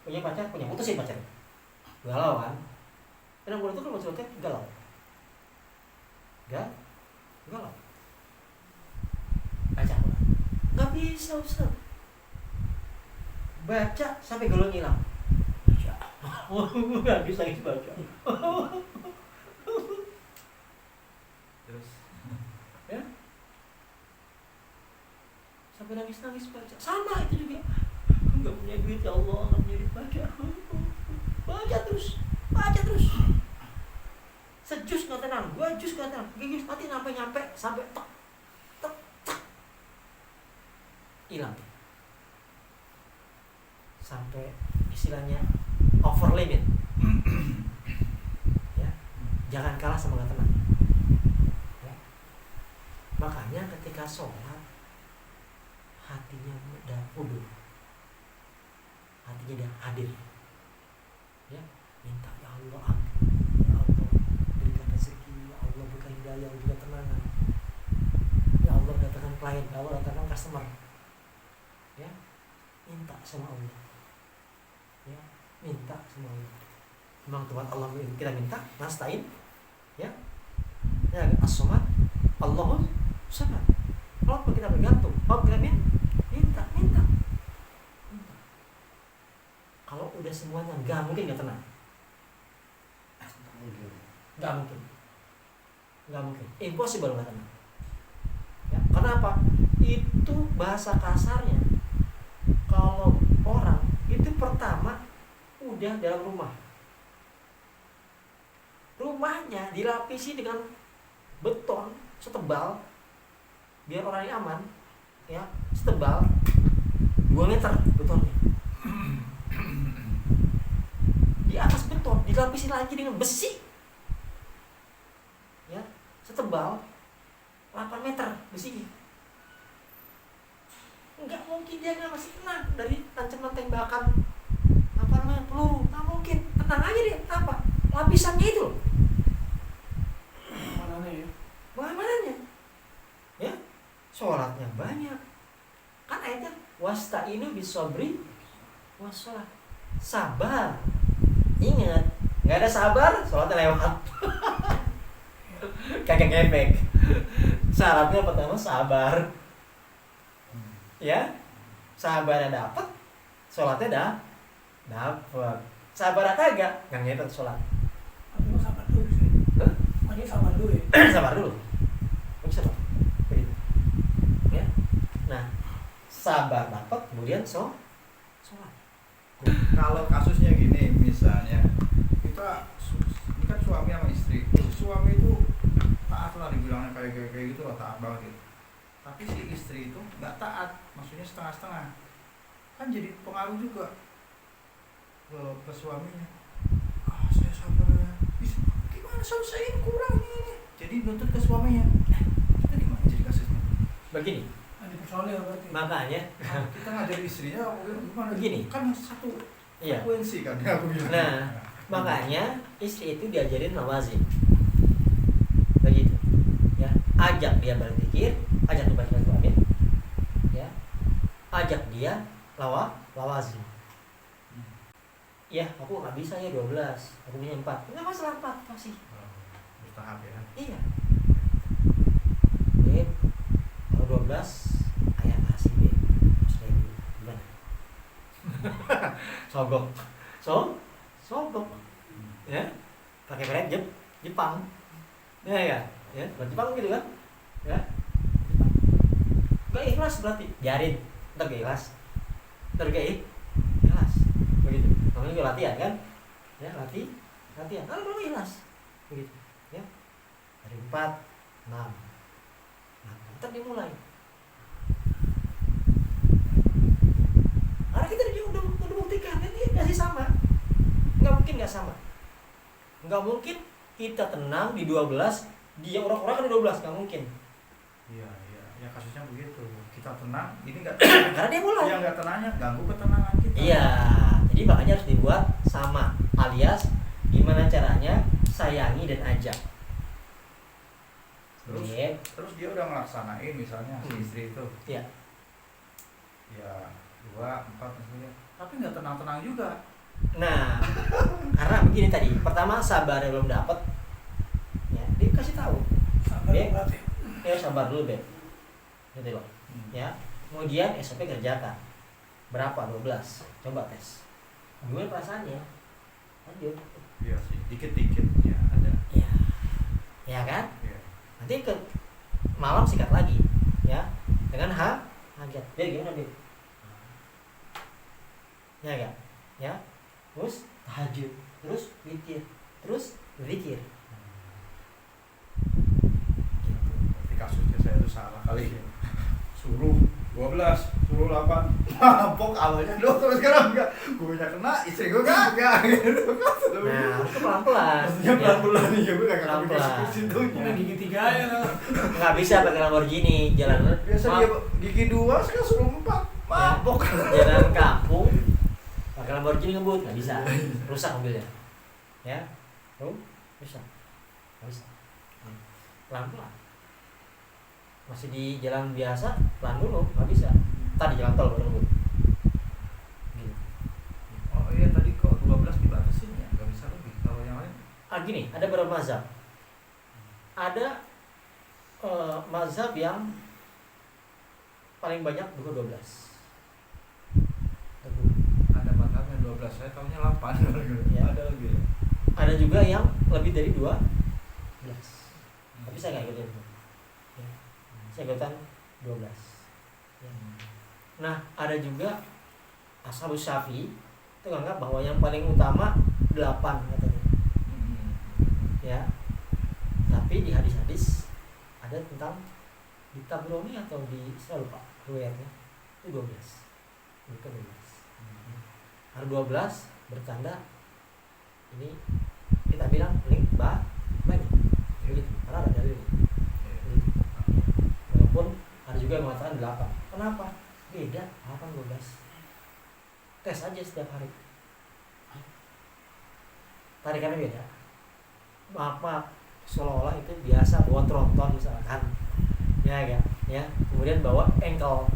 Punya pacar, putusin pacar. galau kan? Anak muda itu kalau curhatnya galau, galau. Baca Quran, nggak bisa Ustaz. Baca sampai galau hilang. Baca, nggak bisa baca. Terus Ya, sampai nangis baca. Sama itu juga. Nggak punya duit ya Allah, nggak punya duit baca. Baca terus. Sejus nggak tenang, 2 jus nggak tenang, 3 jus mati nyampe sampai tek hilang. Sampai istilahnya over limit. Ya, jangan kalah sama nggak tenang. Ya. Makanya ketika sholat hatinya udah hudur, hatinya dia hadir. Ya, minta ya Allah ampun, ya Allah berikan rezeki, ya Allah berikan hidayah, berikan ketenangan, ya Allah datangkan klien, ya Allah datangkan customer. Ya, minta sama Allah. Ya, minta sama Allah. Memang Tuhan Allah kita minta, nasta'in. Ya, ya as-somad, Allahus samad. Kalau kita bergantung, kalau kita minta. Kalau udah semuanya nggak mungkin nggak tenang. Nggak mungkin. Impossible nggak tenang. Ya, kenapa? Itu bahasa kasarnya. Kalau orang itu pertama udah dalam rumah, rumahnya dilapisi dengan beton setebal, biar orangnya aman, ya setebal 2 meter betonnya. Di atas beton dilapisi lagi dengan besi, ya setebal 8 meter besinya. Nggak mungkin dia nggak masih kena dari ancaman tembakan peluru, nggak mungkin. Tenang aja dia, apa lapisannya itu loh, mananya ya, sholatnya banyak kan ayatnya wasta'inu bisobri wassalah, sabar. Ingat, nggak ada sabar sholatnya lewat. Kagak ngefek. Syaratnya pertama sabar, ya sabarnya dapat, sholatnya dapat. Sabar kagak nggak ngefek sholat. Tapi mau sabar dulu sih. Hah? Makanya sabar dulu ya. Sabar dulu. Bisa Pak. Begitu. Ya. Nah, sabar dapat kemudian sholat. kalau kasusnya gini, misalnya kita ini kan suami sama istri. Si suami itu taat lah, dibilangnya kayak gitu lah, taat banget gitu. Tapi si istri itu nggak taat, maksudnya setengah-setengah. Kan jadi pengaruh juga ke suaminya. Saya sabar ya. Gimana selesaiin kurang nih? Jadi nuntut ke suaminya. Kita gimana jadi kasusnya? Begini. Ada personil berarti. Makanya Kita ngajarin istrinya gimana? Begini. Kan satu iya. frekuensi kan ya, aku bilang. Nah, makanya istri itu diajarin lawazim. Begitu. Ya, ajak dia berzikir, ajak dia baca Al-Qur'an. Ya. Ajak dia lawazim. Ya, aku nggak bisa ya 12. Aku punya 4. Enggak masalah 4 kasih. Bertahap ya. Iya. Oke. Kalau 12 ayah kasih deh. Sudah gimana? Sogok. Ya. Pakai brand Jepang. Ya. Jepang gitu kan? Ya. Gak ikhlas berarti. Biarin. Entar gak ikhlas. Ikhlas. Begitu. Namanya juga latihan kan? Ya, latihan. Kalau belum ikhlas. Begitu. Ya. Dari 4, 6. Nah, ntar dimulai. Karena kita udah buktikan ini masih sama. Nggak mungkin nggak sama. Nggak mungkin kita tenang di 12, dia orang-orang kan di 12, nggak mungkin. Iya. Ya kasusnya begitu. Kita tenang, ini nggak Karena dia mulai. yang nggak tenangnya ganggu ketenangan kita. Iya. Jadi makanya harus dibuat sama, alias gimana caranya sayangi dan ajak. Terus dia udah ngelaksanain misalnya si istri itu. Iya. Ya 2, 4 misalnya. Tapi nggak tenang-tenang juga. Nah, karena begini tadi, pertama sabarnya belum dapat, ya, dia kasih tahu, Sabar Oke. berarti. ya sabar dulu Beb, gitu loh, ya. Kemudian SOP kerjakan, berapa 12, coba tes, gimana perasaannya, lanjut, Iya sih, dikit-dikit ya ada. ya, ya kan, Iya. nanti ke malam sikat lagi, ya, dengan hajat, biar gimana Beb, ya kan, ya, terus tahajud, terus witir, terus berzikir. Gitu. Berarti kasusnya saya itu salah kali ya. Suruh 12, suruh 8. Mabok awalnya doang, terus sekarang enggak. Gue nya kena, istri gue kagak gitu. Nah, harus pelan-pelan. Maksudnya pelan-pelan nih, ya gue gak Pelan-pelan. kepikir ke situnya. Bukan gigi 3 ya loh. Nggak bisa pakai Lamborghini, jalan Biasa dia gigi 2, sekarang suruh 4. Mabok. jalan kampung, pakai Lamborghini ngebut nggak bisa, rusak mobilnya, ya, rusak, nggak bisa, pelan-pelan. Masih di jalan biasa, pelan dulu, nggak bisa. Tadi jalan tol baru ngebut. Gitu. Oh iya, tadi kok 12 dibatasin ya? Gak bisa lebih kalau yang lain. Gini, ada beberapa mazhab. Ada mazhab yang paling banyak buku 12. Ada matanya 12, saya tahunya 8. Ya. Ada lagi ya. Ada juga yang lebih dari 12. Tapi saya nggak ikutin itu. Ya. Saya ikutan 12. Ya. Nah, ada juga Ashabus Syafi'i itu nganggap bahwa yang paling utama 8 katanya. Ya. Tapi di hadis-hadis ada tentang di Tabrani atau di saya lupa riwayatnya itu 12. Bukan 12. Ada 12 bertanda ini kita bilang link banyak. Gitu. Karena ada dalil. Gitu. Walaupun ada juga yang mengatakan 8. Kenapa? Beda 8 12. Tes aja setiap hari. Tarikannya beda. Maaf, seolah-olah itu biasa bawa tronton misalkan. Ya kan? Ya. Kemudian bawa engkel.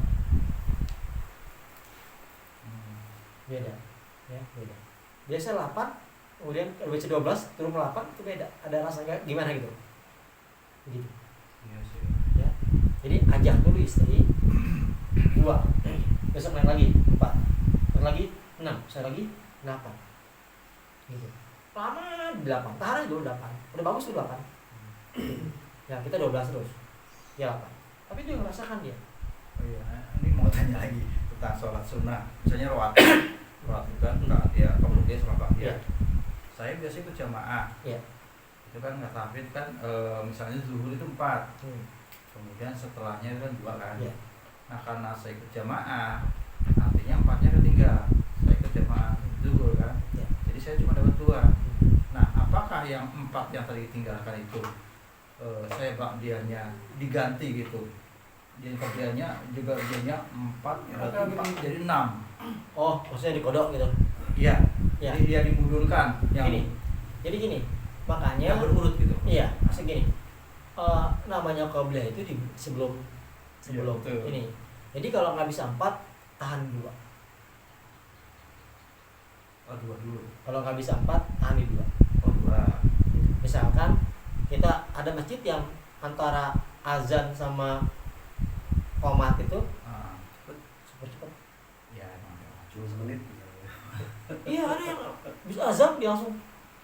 Beda. Ya, beda. Biasa 8, kemudian kalau baca 12 turun ke 8 itu beda. Ada rasanya gimana gitu. Begitu. Iya sih. Ya. Jadi ajak dulu istri 2. Besok naik lagi 4. Naik lagi 6, saya lagi 8. Gitu. Lama 8, tahan aja dulu 8. Udah bagus tuh 8. Ya, kita 12 terus. Ya 8. Tapi dia ngerasakan dia. Oh iya, ini mau tanya lagi tentang sholat sunnah. Misalnya rawatib kan, ya kemudian sama ba'diyah. Iya. Saya biasanya ikut jamaah. Iya. Itu kan nggak tahfidz kan, misalnya zuhur itu 4. Kemudian setelahnya itu kan 2 kan. Iya. Nah karena saya ikut jamaah, artinya 4-nya ketinggal. Saya ikut jamaah zuhur kan. Iya. Jadi saya cuma dapat 2. Nah apakah yang 4 yang tadi ditinggalkan itu saya ba'diyahnya diganti gitu? Jadi kerjanya juga kerjanya 4 jadi 6. Oh, maksudnya dikodok gitu. Iya. Ya. Jadi dia dimundurkan yang Gini. Jadi gini. Makanya yang berurut gitu. iya, maksudnya gini. Namanya qobliyah itu sebelum Iya, betul. ini. Jadi kalau nggak bisa 4, tahan 2. Oh 2 dulu. Kalau nggak bisa 4, tahan di 2. Oh 2. Misalkan kita ada masjid yang antara azan sama qomat itu Ah, super cepat. ya emang. Cuma semenit. Iya, ada yang bisa azan dia langsung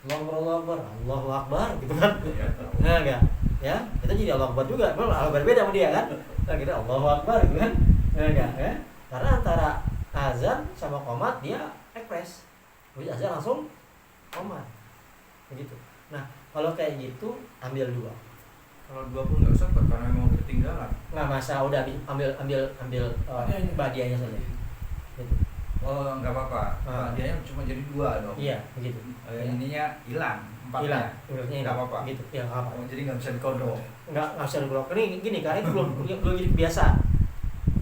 Allahu Akbar gitu kan. Iya. Nah, enggak. Ya, kita jadi Allahu Akbar juga. Memang Allahu Akbar beda sama dia kan. Nah, kita Allahu Akbar gitu kan. Nah, enggak, ya. Karena antara azan sama qomat dia ekspres. Jadi azan langsung qomat. Begitu. Nah, kalau kayak gitu ambil 2. Kalau 2 pun nggak usah karena memang ketinggalan. Nggak masalah, udah ambil badiahnya saja. Gitu. Oh nggak apa-apa. Ah. Dia cuma jadi 2 dong. Iya, begitu. Ininya hilang 4-nya. Hilang, urutnya Nggak hilang. apa-apa. Gitu. Ya, nggak apa. Oh, jadi nggak bisa dikodok. Nggak bisa diblok. Ini gini, karena itu belum jadi biasa.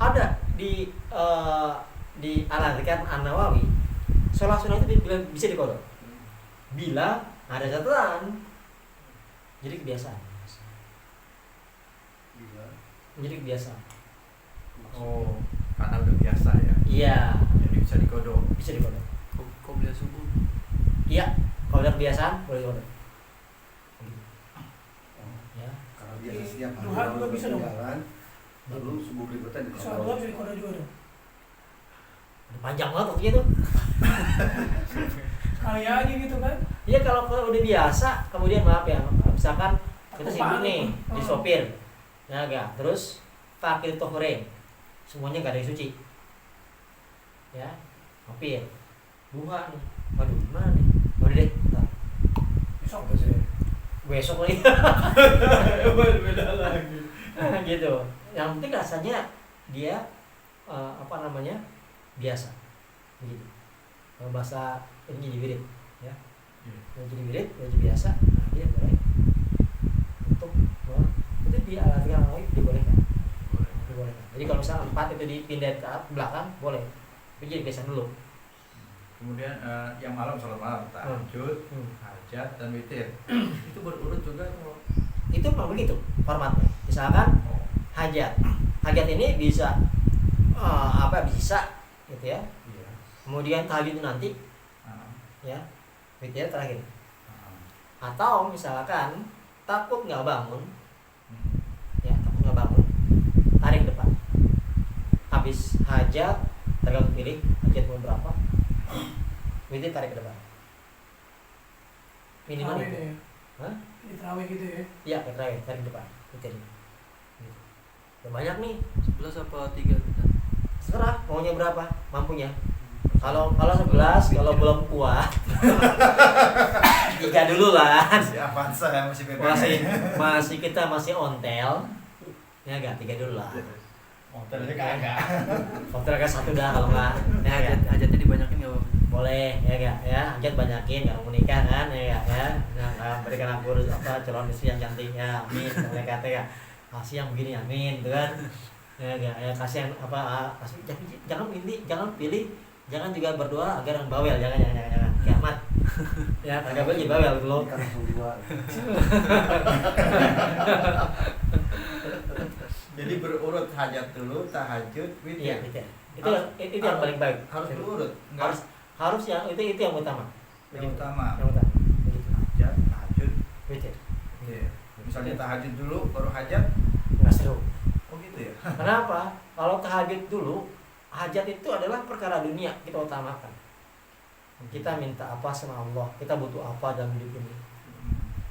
Ada di Al-Adhkar An-Nawawi, sholat sunnah itu bisa dikodok bila ada catatan. Jadi kebiasaan. Jadi kebiasaan. Oh, karena udah biasa ya. Iya, Jadi bisa dikodok. bisa dikodok. Qobliyah subuh. Iya, kalau udah kebiasaan boleh order. Ya, Karena biasa setiap hari Duha juga bisa dong. jalan, lalu subuh berikutnya di Soal dua bisa dikoda juga dong. panjang banget waktunya tuh. Sekali aja gitu kan. Iya kalau udah biasa, kemudian maaf ya, misalkan kita Aku sibuk panik. nih di sopir, ya enggak, terus takil tohre, semuanya nggak ada yang suci, ya, sopir, duha nih, waduh gimana nih, udah deh, ntar. Besok tuh sih. Besok lagi, Beda lagi. gitu. Yang penting rasanya dia apa namanya biasa, begitu. Kalau bahasa ini jadi wirid, ya, yang jadi wirid, yang jadi biasa, nah, dia boleh untuk itu dialatkan lagi dibolehkan. Dibolehkan. Jadi kalau misalnya 4 itu dipindah ke belakang boleh, tapi jadi biasa dulu. Kemudian yang malam sholat malam, tahajud, hajat dan witir. Itu berurut juga atau? Itu memang begitu formatnya. Misalkan hajat ini bisa bisa gitu ya. Iya. Kemudian tahajud itu nanti ya, witir terakhir. Atau misalkan takut nggak bangun, ya takut nggak bangun, tarik depan. Habis hajat, tergantung pilih hajat mau berapa, witir tarik ke depan. Minimal Terawih itu. deh ya. Hah? Ini terawih gitu ya. Iya, tarik ke depan, witir. Gitu. Udah banyak nih, 11 apa 3 Ustaz? terserah maunya berapa, mampunya. Kalau 11 kalau belum kuat 3 dulu lah. Masih Avanza ya, masih BBM. Masih kita masih ontel. Ya enggak 3 dulu lah. Motornya kagak. Ontel kan 1 dah kalau enggak. Ya enggak. Hajatnya dibanyakin nggak Bang? Boleh ya enggak ya. Hajat banyakin kalau mau nikah kan ya enggak ya. Nah, berikan aku calon istri yang cantik ya. Amin. Boleh kata ya. Kasih yang begini amin gitu kan. Ya enggak ya, kasih yang kasih jangan pilih. Jangan juga berdoa agar yang bawel, jangan kiamat. Ya, kagak boleh jadi bawel gitu loh. Kan langsung dua. Jadi berurut hajat dulu, tahajud, Iya, witir. itu yang paling baik. Harus berurut. Harus yang itu yang utama. Yang utama. Yang utama. Begitu. Hajat, tahajud, Witir. iya. Misalnya tahajud dulu, baru hajat. Enggak seru. Oh gitu ya. Kenapa? Kalau tahajud dulu, hajat itu adalah perkara dunia kita utamakan. Kita minta apa sama Allah, kita butuh apa dalam hidup ini.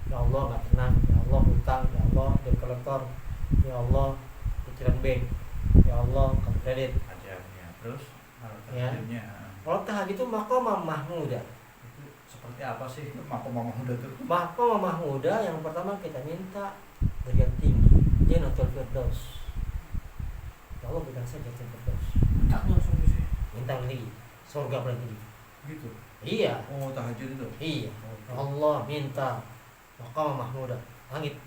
Ya Allah nggak tenang, ya Allah hutang, ya Allah debt collector, ya Allah cicilan bank, ya Allah kartu kredit. Hajatnya. Terus Ya. tahajudnya. Kalau tahajud itu maqamah mahmudah. Itu seperti apa sih mama udah tuh? Maqamah mahmudah yang pertama kita minta derajat tinggi, Jannatul Firdaus. Ya Allah berikan saya Jannatul Firdaus. Taknya langsung di sini. Minta yang tinggi, surga paling tinggi. Gitu. Iya, Oh tahajud itu. iya. Ya Allah minta maqamah mahmudah, langit,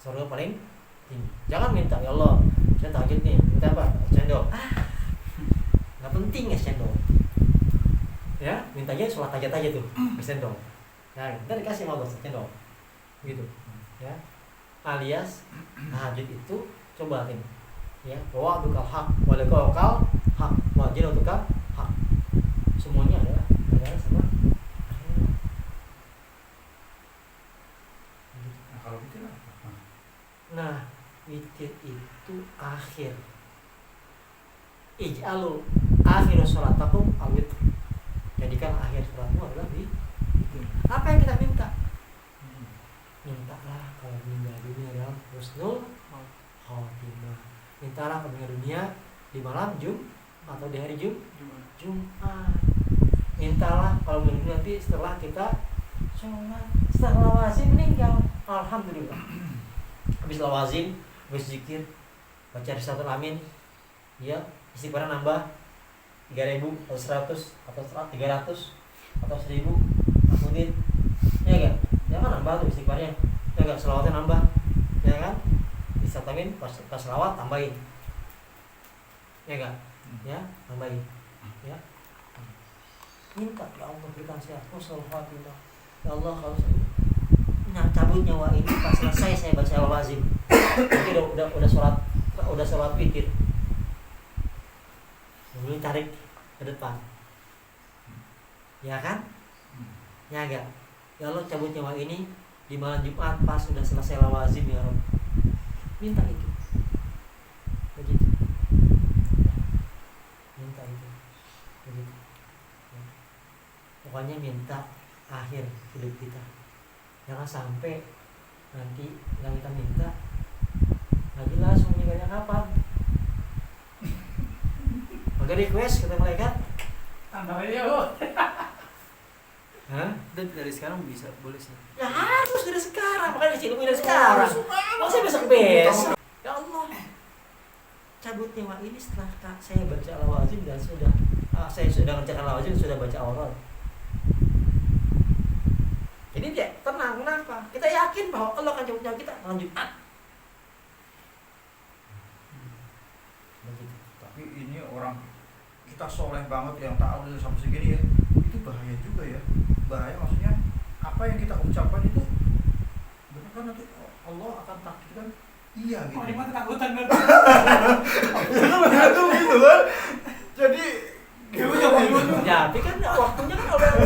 surga paling tinggi. Jangan minta ya Allah, saya tahajud nih, minta apa? Cendol. Nggak penting ya cendol. Ya, mintanya sholat hajat aja tuh, cendol. Nah, kita dikasih sama Allah cendol, gitu. Ya, alias tahajud itu coba ini. Ya, wa dukal hak, wa dukal hak, wa jinutukal hak. Semuanya adalah sama akhirat. Nah kalau gitu lah. Nah, witir itu akhir. Ij'alu akhir sholatakum al-witr. Jadikan akhir sholatmu adalah witir. Apa yang kita minta? Mintalah kalau meninggal dunia dalam husnul khotimah. Mintalah kalau meninggal dunia di malam atau di hari Jumat. Mintalah kalau meninggal nanti setelah kita sholat, setelah lawazim meninggal, alhamdulillah. Habis lawazim, habis zikir, baca risalatul amin, ya istighfar nambah 3.000 atau 100 atau 300 atau 1.000 kemudian ya kan, jangan nambah tuh istighfarnya, ya kan, selawatnya nambah, ya kan, risalatul amin pas selawat tambahin, ya kan, ya tambahin, ya. Minta ya Allah berikan saya husnul khotimah. Ya Allah kalau saya cabut nyawa ini pas selesai saya baca lawazim. Nanti udah sholat witir. Kemudian tarik ke depan. Ya kan? Ya enggak? Ya Allah cabut nyawa ini di malam Jumat pas sudah selesai lawazim ya Rabb. Minta itu. Begitu. Minta itu. Begitu. Ya. Pokoknya minta akhir hidup kita. Jangan sampai nanti yang kita minta nggak jelas mau meninggalnya kapan. Maka request kata malaikat. Tambah aja oh. Hah? Dan dari sekarang bisa, boleh sih. Ya harus dari sekarang, makanya dicilumi dari sekarang. Masa besok. Ya Allah, cabut nyawa ini setelah saya baca al-wazim dan saya sudah ngerjakan al-wazim, sudah baca aurat. Jadi dia tenang, kenapa? Kita yakin bahwa Allah akan cabut nyawa kita malam Jumat. Begitu. Tapi ini orang kita soleh banget yang tahu sampai segini ya, itu bahaya juga ya. Bahaya maksudnya apa yang kita ucapkan itu benar kan nanti Allah akan takdirkan iya gitu. Oh, ini mah ketakutan kan. Itu gitu kan. Jadi Ya, tapi kan waktunya kan udah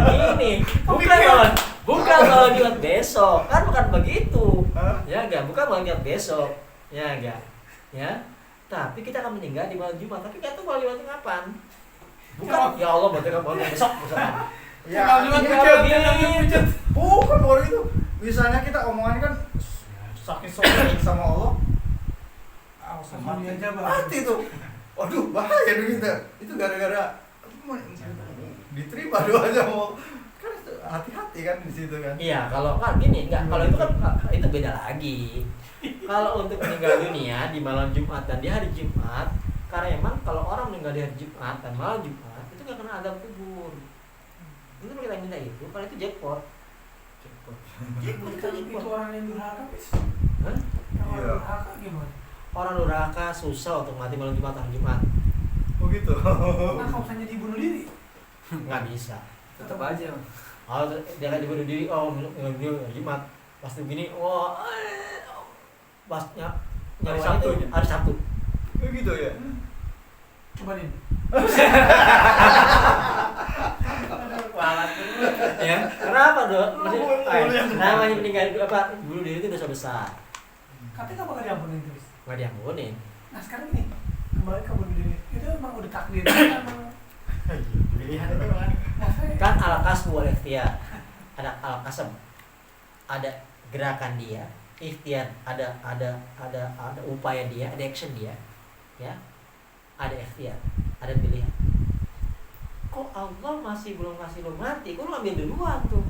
begini. Bukan kalau Jumat besok, kan bukan begitu. Ya enggak, bukan malam Jumat besok. Ya enggak. Ya. Tapi kita akan meninggal di malam Jumat, tapi kita tuh malam Jumatnya kapan? Bukan, ya Allah berarti kan malam besok misalnya. ya Kalau Jumat pucat. bukan baru itu. Misalnya kita omongan kan saking soleh sama Allah. Sama dia aja, Bang. Mati tuh. Waduh, bahaya dong kita. Itu gara-gara diterima doanya mau. Kan hati-hati kan di situ kan. Iya, kalau kan gini, enggak, kalau itu kan itu beda lagi. Kalau untuk meninggal dunia di malam Jumat dan di hari Jumat, karena emang kalau orang meninggal di hari Jumat dan malam Jumat itu nggak kena azab kubur. Itu kita minta itu, kalau itu jackpot. Jackpot itu jackpot. Itu orang yang durhaka, Bis. Hah? Yang Iya. orang durhaka gimana? Orang durhaka susah untuk mati malam Jumat hari Jumat. Oh gitu. Nah, kalau misalnya dibunuh diri, Nggak bisa. Tetap aja. Kalau dia kan dibunuh diri, dia hari Jumat. Pas begini, pasnya Hari nyawa Sabtu. itu hari Sabtu. Oh gitu ya. coba nih. Ya, kenapa dok? Namanya meninggal bunuh diri itu dosa besar. Katanya nggak bakal diampunin terus. Nggak diampunin. Nah sekarang ini kembali ke bunuh diri. Itu emang udah takdir. Emang Pilihan itu kan. maksudnya Kan al-kasbu wal ikhtiar. Ada al-kasab. Ada gerakan dia, ikhtiar, ada upaya dia, ada action dia. Ya. Ada ikhtiar, ada pilihan. Kok Allah masih belum kasih lo mati? Kok lo ambil duluan tuh?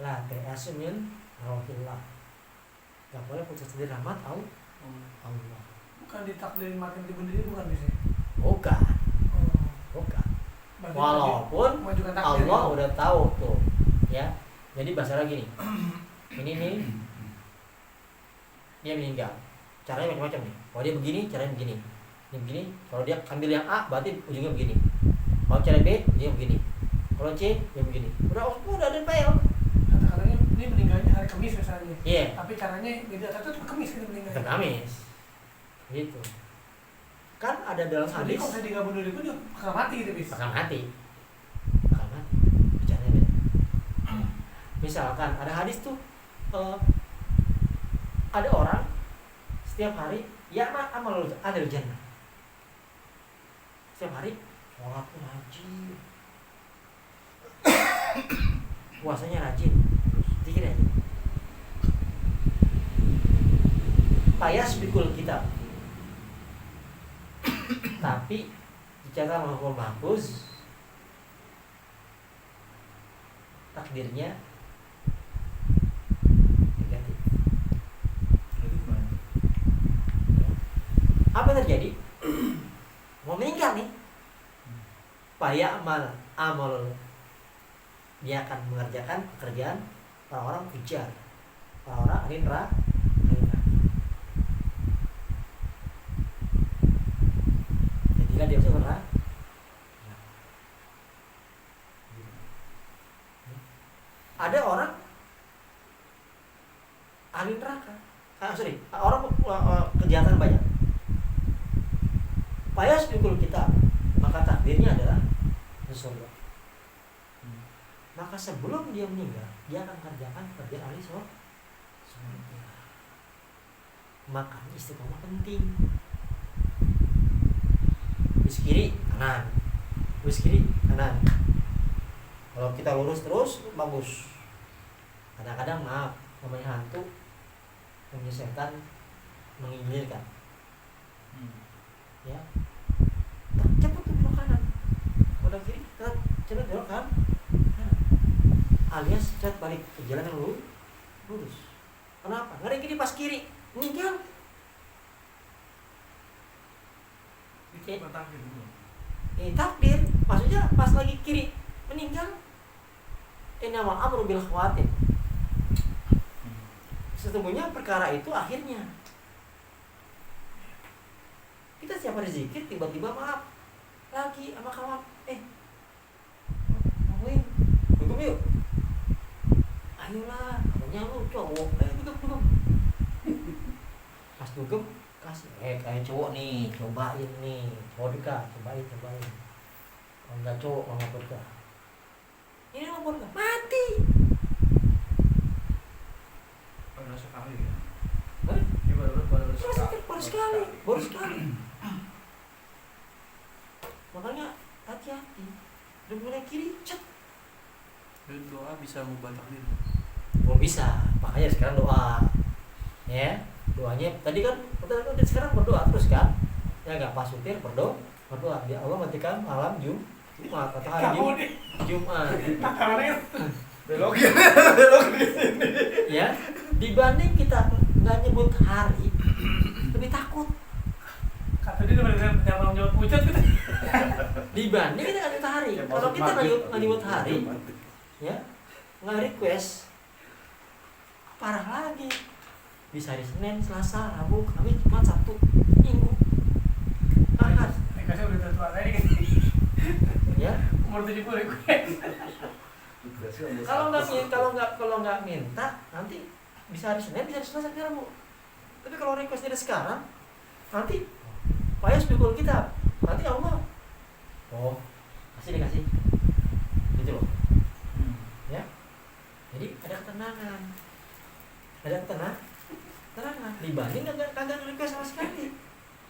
La ta'asu min rahmatillah. Gak boleh putus dari rahmat Allah. bukan ditakdirin makin dibunuh diri, bukan bisa. Bukan, Oh, bukan. berarti Walaupun mengajukan takdir. Allah udah tahu tuh, ya. Jadi bahasa gini. Ini nih dia meninggal. Caranya macam-macam nih. Kalau dia begini, caranya begini. Ini begini. Kalau dia ambil yang A, berarti ujungnya begini. Kalau cara B, ujungnya begini. Kalau C, ya begini. Udah ada file. Kata-katanya ini meninggalnya hari Kamis misalnya. Iya. Tapi caranya beda, tapi tetap Kamis kita meninggal. Tetap Kamis. Gitu. Kan ada dalam Jadi hadis kalau saya tidak bunuh diri pun dia bakal mati gitu, Bis. bakal mati. Bakal mati. Bicaranya beda. Misalkan ada hadis tuh ada orang setiap hari ya amal adil jannah. Setiap hari sholatnya rajin, puasanya rajin, zikir aja. Payas bikul kitab. Tapi dicatat mahfuz mahfuz takdirnya negatif. Apa yang terjadi? Mau meninggal nih. Paya amal dia akan mengerjakan pekerjaan orang-orang fujar, orang-orang rindra. Ketika dia bisa pernah ada orang ahli neraka. Orang kejahatan banyak. Payas bikul kita maka takdirnya adalah surga. Maka sebelum dia meninggal, dia akan mengerjakan pekerjaan ahli surga. Makanya istiqomah penting. Lurus kiri kanan, lurus kiri kanan. Kalau kita lurus terus bagus. Kadang-kadang maaf, namanya hantu, namanya setan menginginkan. Ya, cepat ke belok kanan. Kalau kiri, cepat belok kanan. Alias cepat balik ke jalan yang lurus. Kenapa? Nggak ada yang kiri pas kiri meninggal. Takdir, maksudnya pas lagi kiri meninggal. Nama amru bil khawatir. Sesungguhnya perkara itu akhirnya kita siap hari zikir, tiba-tiba maaf lagi sama kawan, ngomongin duduk yuk, ayolah, namanya lu cowok, duduk. Pas duduk kasih, kayak cowok nih, cobain nih, cowok dekat, cobain. Kalau nggak cowok mau vodka, ini mau vodka, mati. Baru sekali ya. Hah? Ya baru sekali. Makanya hati-hati. Udah mulai kiri, cet. Doa bisa mengubah takdir. Oh bisa, makanya sekarang doa. Ya, doanya tadi kan sekarang berdoa terus kan? Ya nggak pas sutir berdoa. Ya Allah matikan malam Jumat atau hari Jumat. belok di sini. Ya, dibanding kita nggak nyebut hari, lebih takut. Kata dia benar-benar penjawab jawab pucat gitu. Dibanding kita nggak nyebut hari. Kalau kita nggak nyebut hari, ya nggak request, parah lagi. Bisa hari Senin, Selasa, Rabu, Kamis, Jumat, Sabtu, Minggu, Ahad. Kasih udah tua kayak gitu. Ya. Umur 70 gue. Kalau nggak minta nanti bisa hari Senin, bisa hari Selasa, bisa Rabu. Tapi kalau request dari sekarang, nanti payah pikul kita, nanti Allah, dikasih, gitu loh. Ya. Jadi ada ketenangan, terangan. Dibanding kagak request sama sekali.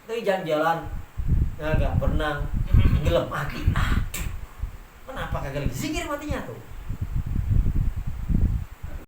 Tapi jalan-jalan, nggak berenang, ngelam mati. Kenapa kagak lagi zikir matinya tuh?